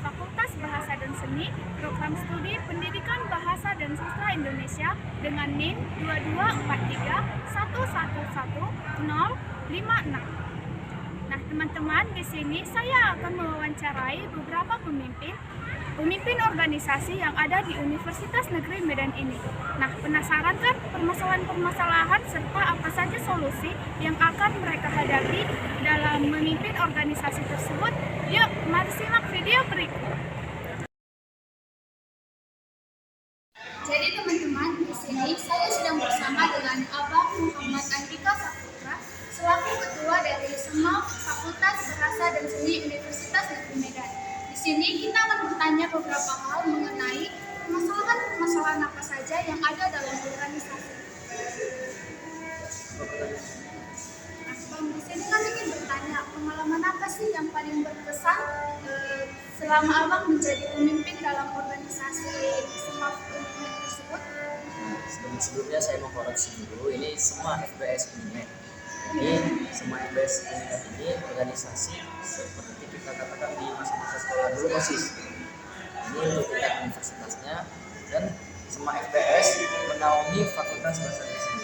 Fakultas Bahasa dan Seni, Program Studi Pendidikan Bahasa dan Sastra Indonesia dengan NIM 2243111056. Nah, teman-teman, di sini saya akan mewawancarai beberapa pemimpin organisasi yang ada di Universitas Negeri Medan ini. Nah, penasaran kan permasalahan-permasalahan serta apa saja solusi yang akan mereka hadapi dalam memimpin organisasi tersebut? Yuk, mari simak video berikut. Jadi teman-teman, di sini saya sedang bersama dengan Abang Muhammad Andika Saputra selaku Ketua dari SEMAP Fakultas Bahasa dan Seni Universitas Negeri Medan. Di sini kita akan bertanya beberapa hal mengenai permasalahan apa saja yang ada dalam organisasi. Nah, Bang, di sini kami ingin bertanya, pengalaman apa sih yang paling berkesan selama Abang menjadi pemimpin dalam organisasi SEMAP tersebut? Sebelumnya saya mau koreksi dulu, ini semua FBS Unimed. Jadi semua FBS Unimed ini organisasi seperti kita katakan di masa-masa sekolah dulu OSIS. Ini untuk tingkat universitasnya, dan semua FBS menaungi Fakultas Bahasa dan Seni.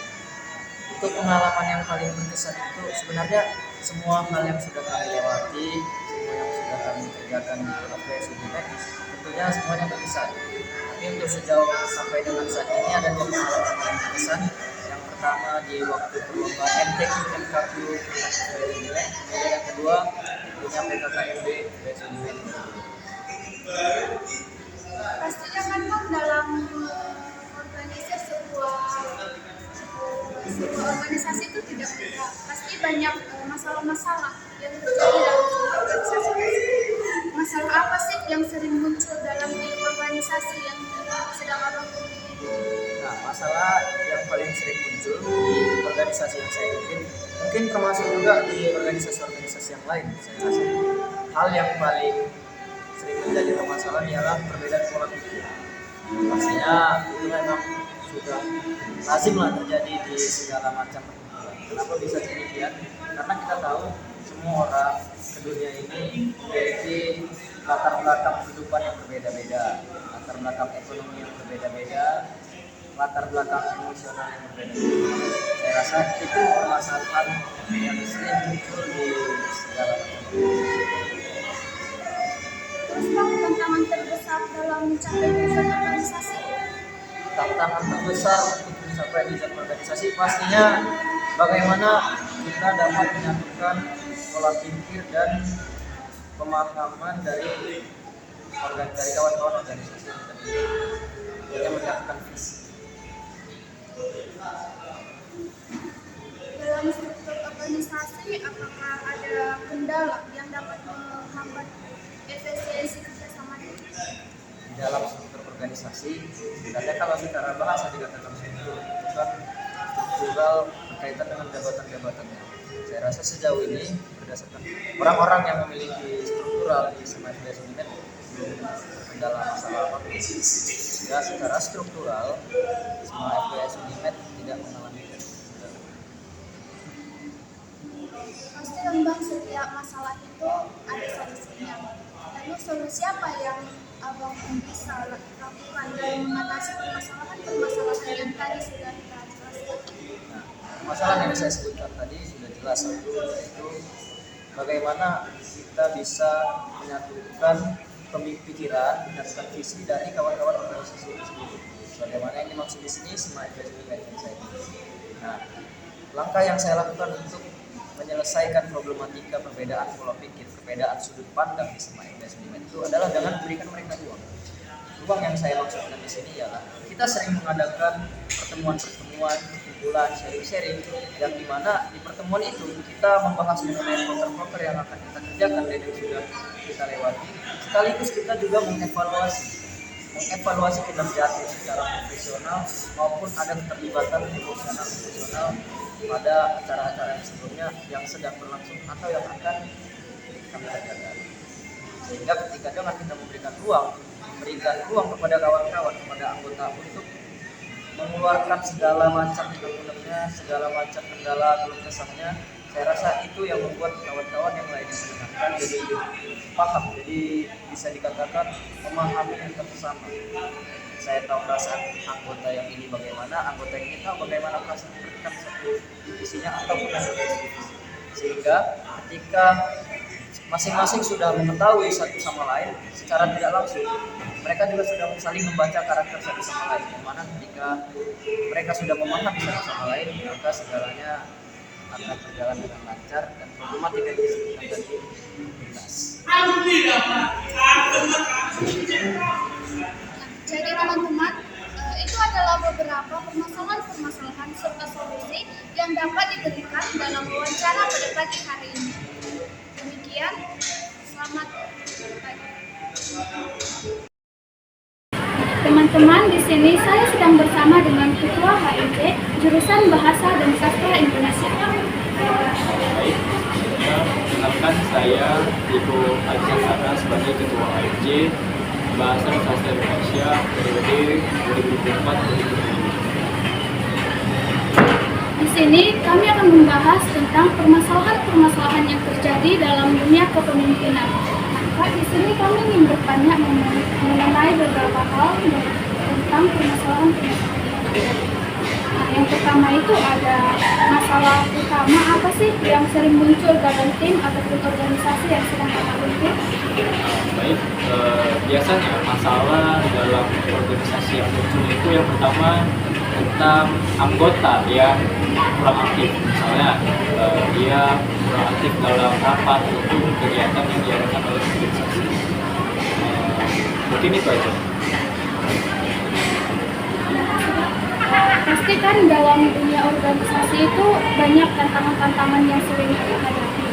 Untuk pengalaman yang paling berkesan itu sebenarnya semua hal yang sudah kami lewati, semua yang sudah kami kerjakan di FBS Unimed, tentunya semuanya berkesan. Tapi untuk sejauh sampai dengan saat ini ada dua pengalaman yang berkesan. Yang pertama di waktu perlombaan MTQ MKQ Unimed, kemudian yang kedua tentunya PKKMB FBS Unimed. Pastinya kan Bang, dalam organisasi sebuah organisasi itu tidak mudah. Pasti banyak masalah-masalah yang terjadi dalam organisasi. Masalah apa sih yang sering muncul dalam organisasi yang sedang Abang pimpin? Nah, masalah yang paling sering muncul di organisasi yang saya pimpin, mungkin termasuk juga di organisasi-organisasi yang lain. Saya rasa hal yang paling sering menjadi permasalahan ialah perbedaan pola pikir. Pastinya itu memang sudah lazimlah terjadi di segala macam perkumpulan. Kenapa bisa demikian? Karena kita tahu semua orang ke dunia ini memiliki latar belakang kehidupan yang berbeda-beda, latar belakang ekonomi yang berbeda-beda, latar belakang emosional yang berbeda-beda. Saya rasa itu permasalahan yang sering muncul di segala macam organisasi. Terus Bang, tantangan terbesar dalam mencapai tujuan organisasi? Tantangan terbesar untuk mencapai tujuan organisasi pastinya bagaimana kita dapat menyatukan pola pikir dan pemahaman dari kawan-kawan organisasi yang kita pilih, yang menyatukan visi. Dalam struktur organisasi, apakah ada kendala yang dapat menghambat efisiensi kerjasama? Di dalam struktur organisasi, sebenarnya kalau bicara bahasa dikatakan struktur, itu kan struktural berkaitan dengan jabatan-jabatannya. Saya rasa sejauh ini berdasarkan orang-orang yang memiliki struktural di semua FBS Unimed belum terkendala masalah apapun. Sehingga secara struktural semua FBS Unimed tidak mengalami kendala. Pasti kan Bang, setiap masalah itu ada solusinya. Lalu solusi apa yang Abang bisa lakukan dalam mengatasi permasalahan yang tadi sudah kita jelaskan? Nah, masalah yang saya sebutkan tadi sudah jelas, yaitu bagaimana kita bisa menyatukan pemikiran, menyatukan visi dari kawan-kawan organisasi tersebut. Bagaimana yang dimaksud di sini semua FBS Unimed yang saya pilih. Nah, langkah yang saya lakukan untuk menyelesaikan problematika perbedaan pola pikir, perbedaan sudut pandang di semua FBS Unimed itu adalah dengan memberikan mereka ruang. Ruang yang saya maksudkan di sini ialah kita sering mengadakan pertemuan-pertemuan, kumpulan, sharing-sharing, yang dimana di pertemuan itu kita membahas mengenai proker-proker yang akan kita kerjakan dan yang sudah kita lewati. Sekaligus kita juga mengevaluasi kinerja secara profesional maupun ada keterlibatan emosional pada acara-acara yang sebelumnya yang sedang berlangsung atau yang akan kami kerjakan. Sehingga ketika dengan kita memberikan ruang kepada kawan-kawan, kepada anggota untuk mengeluarkan segala macam unek-uneknya, segala macam kendala keluh kesahnya, saya rasa itu yang membuat kawan-kawan yang lainnya menyenangkan. Jadi paham, jadi bisa dikatakan memahami antar sesama. Saya tahu perasaan anggota yang ini bagaimana, anggota yang ini tahu bagaimana perasaan mereka satu divisinya atau bukan berbeda divisi. Sehingga ketika masing-masing sudah mengetahui satu sama lain secara tidak langsung, mereka juga sudah saling membaca karakter satu sama lain. Yang mana ketika mereka sudah memahami satu sama lain, maka segalanya akan berjalan dengan lancar dan problematika yang disebutkan tadi jelas. Jadi teman-teman, itu adalah beberapa permasalahan-permasalahan serta solusi yang dapat diberikan dalam wawancara pada pagi hari ini. Demikian, selamat pagi. Teman-teman, di sini saya sedang bersama dengan Ketua HIJ jurusan Bahasa dan Sastra Indonesia. Baik, perkenalkan saya Iko Aksasana sebagai Ketua HIJ Bahasa dan Sastra Indonesia periode 2024-2025. Di sini kami akan membahas tentang permasalahan-permasalahan yang terjadi dalam dunia kepemimpinan. Maka di sini kami ingin bertanya mengenai beberapa hal tentang permasalahan-permasalahan. Nah, yang pertama itu ada masalah utama apa sih yang sering muncul dalam tim ataupun organisasi yang sedang kita pimpin? Baik, biasanya masalah dalam organisasi yang muncul itu yang pertama tentang anggota yang kurang aktif. Misalnya dia kurang aktif dalam rapat ataupun kegiatan yang diadakan oleh organisasi. Mungkin itu aja. Pasti kan dalam dunia organisasi itu banyak tantangan-tantangan yang sering kita hadapi.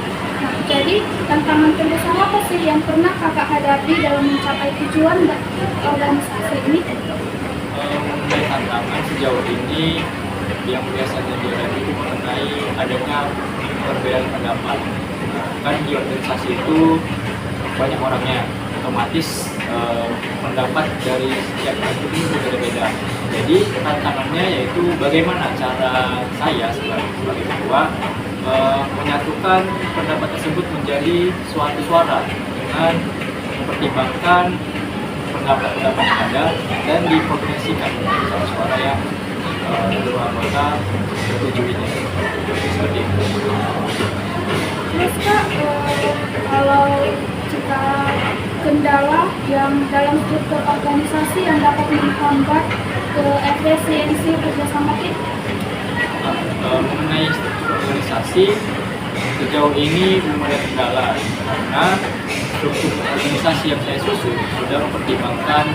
Nah, jadi tantangan terbesar apa sih yang pernah kakak hadapi dalam mencapai tujuan organisasi ini? Mengenai tantangan sejauh ini yang biasanya dihadapi itu mengenai adanya perbedaan pendapat. Kan di organisasi itu banyak orangnya, otomatis pendapat dari setiap orang itu berbeda-beda. Jadi tantangannya yaitu bagaimana cara saya sebagai ketua menyatukan pendapat tersebut menjadi suatu suara dengan mempertimbangkan pendapat-pendapat yang ada dan dikoordinasikan menjadi suatu suara yang seluruh anggota setujuinya. Seperti itu. Terus Kak, kalau jika kendala yang dalam struktur organisasi yang dapat menghambat ke efisiensi kerjasama tim? Mengenai struktur organisasi sejauh ini belum ada kendala karena struktur organisasi yang saya susun sudah mempertimbangkan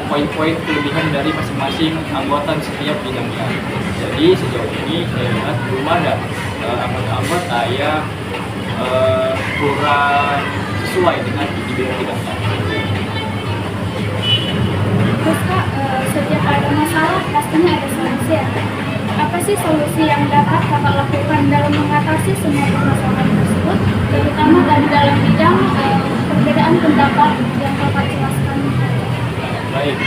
poin-poin kelebihan dari masing-masing anggota di setiap bidangnya. Jadi sejauh ini saya lihat belum ada anggota-anggota yang kurang sesuai dengan bidang-bidangnya. Terus Kak, setiap ada masalah pastinya ada solusi ya. Apa sih solusi yang dapat kakak lakukan dalam mengatasi semua permasalahan tersebut, terutama dari dalam bidang perbedaan pendapat yang kakak jelaskan? Baik,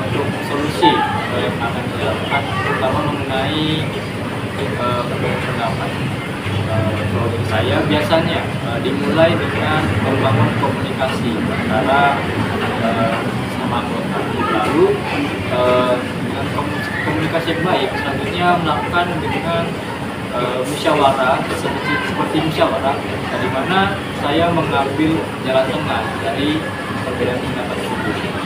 untuk solusi yang akan dilakukan terutama mengenai perbedaan pendapat. Kalau dari saya biasanya dimulai dengan membangun komunikasi antara sama anggota. Lalu dengan komunikasi yang baik, selanjutnya melakukan dengan musyawarah seperti musyawarah, di mana saya mengambil jalan tengah dari perbedaan pendapat tersebut.